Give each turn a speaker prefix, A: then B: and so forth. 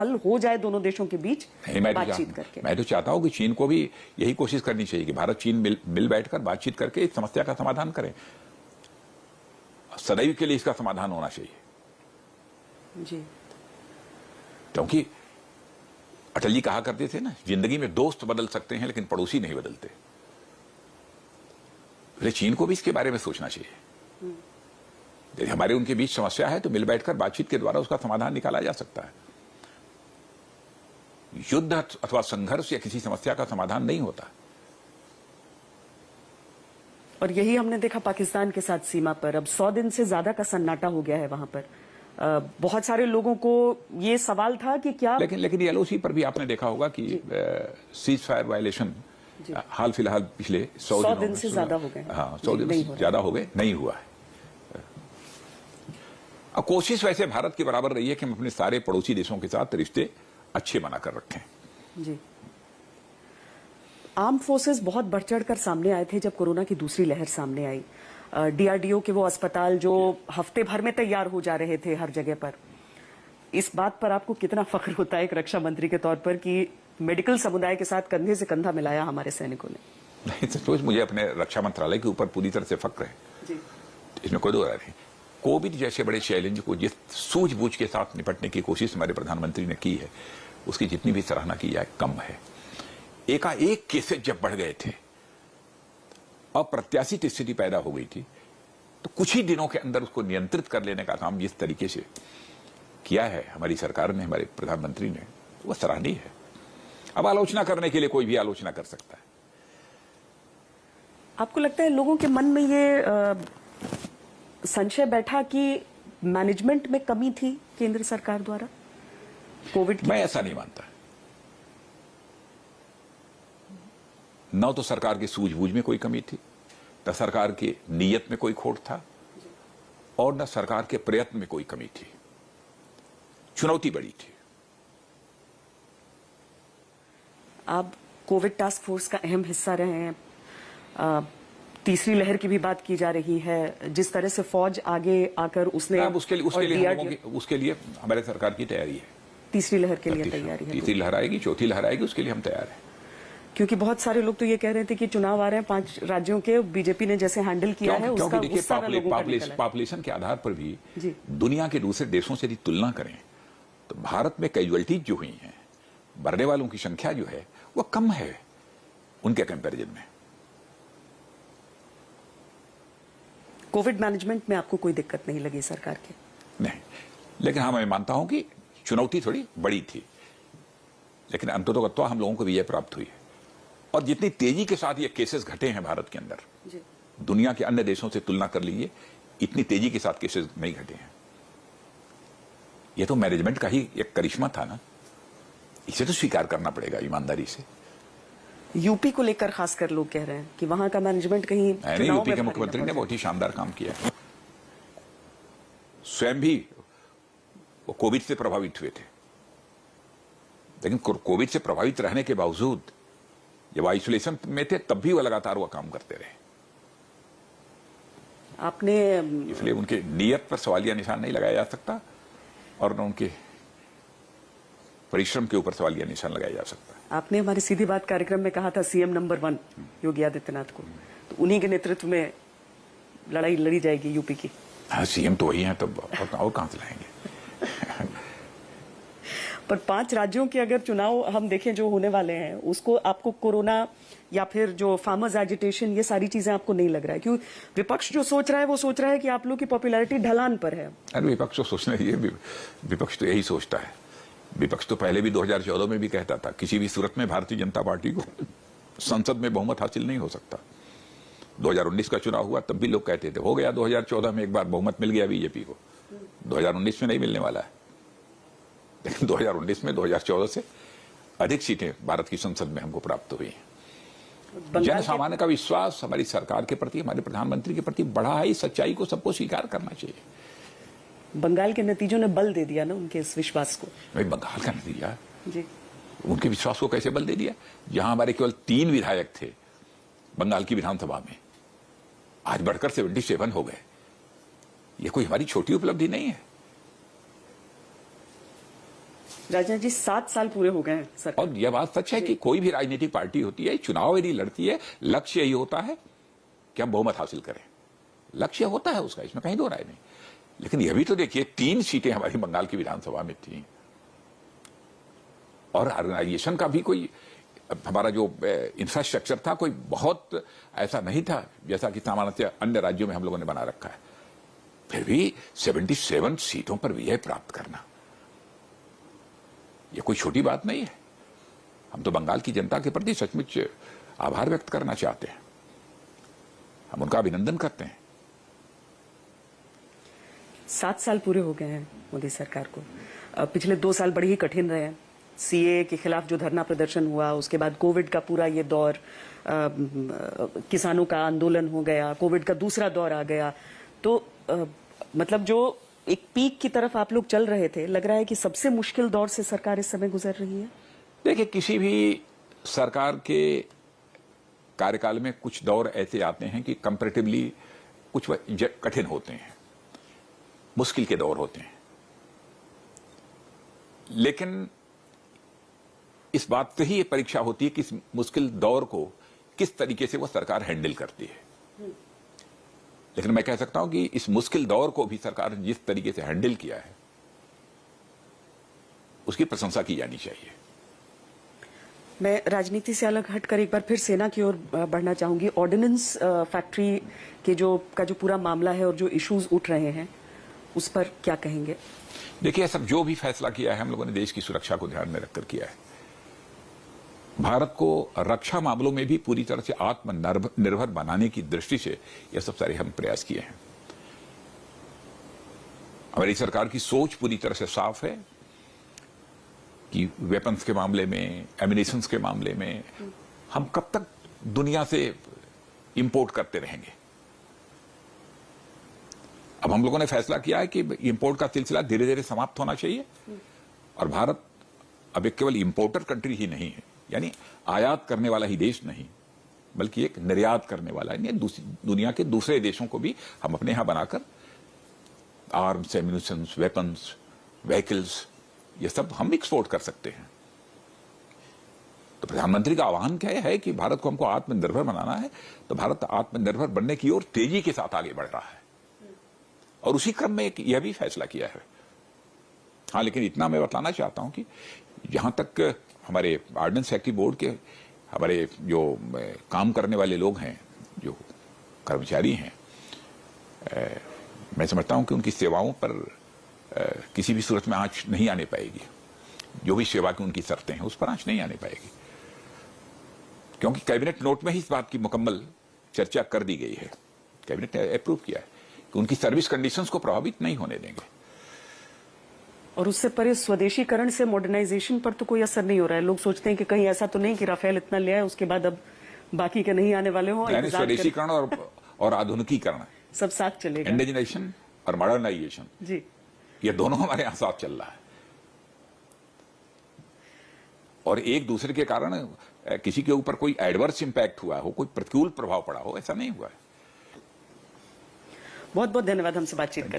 A: हल हो जाए दोनों देशों के बीच बातचीत करके।
B: मैं तो चाहता हूं कि चीन को भी यही कोशिश करनी चाहिए कि भारत चीन मिल बैठकर बातचीत करके इस समस्या का समाधान करें। सदैव के लिए इसका समाधान होना चाहिए
A: जी।
B: क्योंकि अटल जी कहा करते थे ना, जिंदगी में दोस्त बदल सकते हैं लेकिन पड़ोसी नहीं बदलते। चीन को भी इसके बारे में सोचना चाहिए। यदि हमारे उनके बीच समस्या है तो मिल बैठकर बातचीत के द्वारा उसका समाधान निकाला जा सकता है। युद्ध अथवा संघर्ष या किसी समस्या का समाधान नहीं होता।
A: और यही हमने देखा पाकिस्तान के साथ सीमा पर। अब 100 दिन से ज्यादा का सन्नाटा हो गया है वहां पर। बहुत सारे लोगों को ये सवाल था कि क्या,
B: लेकिन एलओसी पर भी आपने देखा होगा कि सीज फायर वायलेशन हाल फिलहाल पिछले 100
A: दिन से ज्यादा हो गए।
B: हाँ, 100 दिन से ज्यादा हो गए, नहीं हुआ है। अब कोशिश वैसे भारत के बराबर रही है कि हम अपने सारे पड़ोसी देशों के साथ रिश्ते अच्छे बनाकर रखें।
A: जी। आर्म फोर्सेस बहुत बढ़ चढ़कर सामने आए थे जब कोरोना की दूसरी लहर सामने आई। डीआरडीओ के वो अस्पताल जो हफ्ते भर में तैयार हो जा रहे थे हर जगह पर। इस बात पर आपको कितना फख्र होता है एक रक्षा मंत्री के तौर पर कि मेडिकल समुदाय के साथ कंधे से कंधा मिलाया हमारे सैनिकों ने?
B: नहीं, सचमुच मुझे अपने रक्षा मंत्रालय के ऊपर पूरी तरह से फख्र है जी। इसमें कोई दो राय नहीं। कोविड जैसे बड़े चैलेंज को जिस सूझबूझ के साथ निपटने की कोशिश हमारे प्रधानमंत्री ने की है, उसकी जितनी भी सराहना की जाए कम है। एकाएक केसेस जब बढ़ गए थे, अप्रत्याशित स्थिति पैदा हो गई थी, तो कुछ ही दिनों के अंदर उसको नियंत्रित कर लेने का काम जिस तरीके से किया है हमारी सरकार ने, हमारे प्रधानमंत्री ने, वो सराहनीय है। अब आलोचना करने के लिए कोई भी आलोचना कर सकता है।
A: आपको लगता है लोगों के मन में ये संशय बैठा कि मैनेजमेंट में कमी थी केंद्र सरकार द्वारा कोविड की?
B: मैं ऐसा नहीं मानता। न तो सरकार की सूझबूझ में कोई कमी थी, न सरकार की नीयत में कोई खोट था, और न सरकार के प्रयत्न में कोई कमी थी। चुनौती बड़ी थी।
A: आप कोविड टास्क फोर्स का अहम हिस्सा रहे हैं। तीसरी लहर की भी बात की जा रही है। जिस तरह से फौज आगे आकर उसने
B: उसके लिए हमारे सरकार की तैयारी है।
A: तीसरी लहर के लिए तैयारी है।
B: तीसरी लहर आएगी, चौथी लहर आएगी, उसके लिए हम तैयार हैं।
A: क्योंकि बहुत सारे लोग तो ये कह रहे थे कि चुनाव आ रहे हैं 5 राज्यों के, बीजेपी ने जैसे हैंडल किया है उसका गुस्सा
B: पॉपुलेशन के आधार पर भी दुनिया के दूसरे देशों से यदि तुलना करें तो भारत में कैजुअलिटीज जो हुई हैं, मरने वालों की संख्या जो है वो कम है उनके कंपैरिजन में।
A: कोविड मैनेजमेंट में आपको कोई दिक्कत नहीं लगी सरकार के?
B: नहीं, लेकिन हाँ, मैं मानता हूं कि चुनौती थोड़ी बड़ी थी, लेकिन अंततोगत्वा हम लोगों को विजय प्राप्त हुई है। और जितनी तेजी के साथ ये केसेस घटे हैं भारत के अंदर, दुनिया के अन्य देशों से तुलना कर लीजिए, इतनी तेजी के साथ केसेस नहीं घटे हैं। ये तो मैनेजमेंट का ही एक करिश्मा था ना, इसे तो स्वीकार करना पड़ेगा ईमानदारी से।
A: यूपी को लेकर खासकर लोग कह रहे हैं कि वहां का मैनेजमेंट कहीं
B: यूपी के मुख्यमंत्री ने बहुत ही शानदार काम किया। स्वयं भी वो कोविड से प्रभावित हुए थे, लेकिन कोविड से प्रभावित रहने के बावजूद जब आइसोलेशन में थे तब भी वो लगातार वो काम करते रहे।
A: आपने
B: इसलिए उनके नियत पर सवालिया निशान नहीं लगाया जा सकता और न उनके परिश्रम के ऊपर सवालिया निशान लगाया जा सकता है।
A: आपने हमारी सीधी बात कार्यक्रम में कहा था सीएम नंबर 1 योगी आदित्यनाथ को, तो उन्हीं के नेतृत्व में लड़ाई लड़ी जाएगी यूपी की।
B: हाँ, सीएम तो वही हैं, तब और कहां से लाएंगे?
A: पर 5 राज्यों के अगर चुनाव हम देखें जो होने वाले हैं, उसको आपको कोरोना या फिर जो फार्मर्स एजिटेशन, ये सारी चीजें आपको नहीं लग रहा है? क्यों विपक्ष जो सोच रहा है वो सोच रहा है कि आप लोग की पॉपुलैरिटी ढलान पर है।
B: अरे विपक्ष तो सोचना ही है, विपक्ष तो यही सोचता है। विपक्ष तो पहले भी 2014 में भी कहता था किसी भी सूरत में भारतीय जनता पार्टी को संसद में बहुमत हासिल नहीं हो सकता। 2019 का चुनाव हुआ तब भी लोग कहते थे हो गया, 2014 में एक बार बहुमत मिल गया बीजेपी को, 2019 में नहीं मिलने वाला है। लेकिन 2019 में 2014 से अधिक सीटें भारत की संसद में हमको प्राप्त हुई हैं। जन सामान्य का विश्वास हमारी सरकार के प्रति, हमारे प्रधानमंत्री के प्रति बढ़ा है। इस सच्चाई को सबको स्वीकार करना चाहिए।
A: बंगाल के नतीजों ने बल दे दिया ना उनके इस विश्वास को।
B: भाई बंगाल का नतीजा
A: जी,
B: उनके विश्वास को कैसे बल दे दिया? जहां हमारे केवल 3 विधायक थे बंगाल की विधानसभा में, आज बढ़कर 77 हो गए। ये कोई हमारी छोटी उपलब्धि नहीं है।
A: राजनाथ जी 7 साल पूरे हो गए हैं सर।
B: और यह बात सच है कि कोई भी राजनीतिक पार्टी होती है, चुनाव यदि लड़ती है, लक्ष्य यही होता है कि हम बहुमत हासिल करें। लक्ष्य होता है उसका, इसमें कहीं दो राय नहीं। लेकिन यह भी तो देखिए 3 सीटें हमारी बंगाल की विधानसभा में थी, और ऑर्गेनाइजेशन का भी कोई, हमारा जो इंफ्रास्ट्रक्चर था कोई बहुत ऐसा नहीं था जैसा कि सामान्यतः अन्य राज्यों में हम लोगों ने बना रखा है। फिर भी 77 सीटों पर विजय प्राप्त करना यह कोई छोटी बात नहीं है। हम तो बंगाल की जनता के प्रति सचमुच आभार व्यक्त करना चाहते हैं, हम उनका अभिनंदन करते हैं।
A: 7 साल पूरे हो गए हैं मोदी सरकार को। पिछले 2 साल बड़े ही कठिन रहे हैं। सीए के खिलाफ जो धरना प्रदर्शन हुआ, उसके बाद कोविड का पूरा ये दौर, किसानों का आंदोलन हो गया, कोविड का दूसरा दौर आ गया, तो मतलब जो एक पीक की तरफ आप लोग चल रहे थे, लग रहा है कि सबसे मुश्किल दौर से सरकार इस समय गुजर रही है।
B: देखिए, किसी भी सरकार के कार्यकाल में कुछ दौर ऐसे आते हैं कि कंपैरेटिवली कुछ कठिन होते हैं, मुश्किल के दौर होते हैं। लेकिन इस बात से ही ये परीक्षा होती है कि इस मुश्किल दौर को किस तरीके से वो सरकार हैंडल करती है। लेकिन मैं कह सकता हूं कि इस मुश्किल दौर को भी सरकार ने जिस तरीके से हैंडल किया है, उसकी प्रशंसा की जानी चाहिए।
A: मैं राजनीति से अलग हटकर एक बार फिर सेना की ओर बढ़ना चाहूंगी। ऑर्डिनेंस फैक्ट्री के जो पूरा मामला है और जो इश्यूज उठ रहे हैं, उस पर क्या कहेंगे?
B: देखिए, सब जो भी फैसला किया है हम लोगों ने देश की सुरक्षा को ध्यान में रखकर किया है। भारत को रक्षा मामलों में भी पूरी तरह से आत्मनिर्भर बनाने की दृष्टि से यह सब सारे हम प्रयास किए हैं। हमारी सरकार की सोच पूरी तरह से साफ है कि वेपन्स के मामले में, एमिनेशंस के मामले में हम कब तक दुनिया से इंपोर्ट करते रहेंगे। अब हम लोगों ने फैसला किया है कि इंपोर्ट का सिलसिला धीरे धीरे समाप्त होना चाहिए, और भारत अब एक केवल इंपोर्टर कंट्री ही नहीं है, यानी आयात करने वाला ही देश नहीं, बल्कि एक निर्यात करने वाला, यानी दुनिया के दूसरे देशों को भी हम अपने यहां बनाकर आर्म्स, एम्यूनिशंस, वेपन्स, व्हीकल्स, ये सब हम एक्सपोर्ट कर सकते हैं। तो प्रधानमंत्री का आह्वान क्या है कि भारत को हमको आत्मनिर्भर बनाना है, तो भारत आत्मनिर्भर बनने की ओर तेजी के साथ आगे बढ़ रहा है, और उसी क्रम में यह भी फैसला किया है। हाँ, लेकिन इतना मैं बताना चाहता हूं कि जहां तक हमारे ऑर्डिनेंस फैक्ट्री बोर्ड के हमारे जो काम करने वाले लोग हैं, जो कर्मचारी हैं, मैं समझता हूं कि उनकी सेवाओं पर किसी भी सूरत में आंच नहीं आने पाएगी। जो भी सेवा की उनकी शर्तें हैं, उस पर आंच नहीं आने पाएगी, क्योंकि कैबिनेट नोट में ही इस बात की मुकम्मल चर्चा कर दी गई है। कैबिनेट ने अप्रूव किया है कि उनकी सर्विस कंडीशंस को प्रभावित नहीं होने देंगे।
A: और उससे परे स्वदेशीकरण से मॉडर्नाइजेशन पर तो कोई असर नहीं हो रहा है। लोग सोचते हैं कि कहीं ऐसा तो नहीं कि राफेल इतना ले आए, उसके बाद अब बाकी के नहीं आने वाले हों।
B: स्वदेशीकरण और आधुनिकीकरण
A: सब साथ चलेगा।
B: इंडिजिनाइजेशन और मॉडर्नाइजेशन
A: जी,
B: ये दोनों हमारे यहां साथ चल रहा है, और एक दूसरे के कारण किसी के ऊपर कोई एडवर्स इंपैक्ट हुआ हो, कोई प्रतिकूल प्रभाव पड़ा हो, ऐसा नहीं हुआ है।
A: बहुत बहुत धन्यवाद हमसे बातचीत करने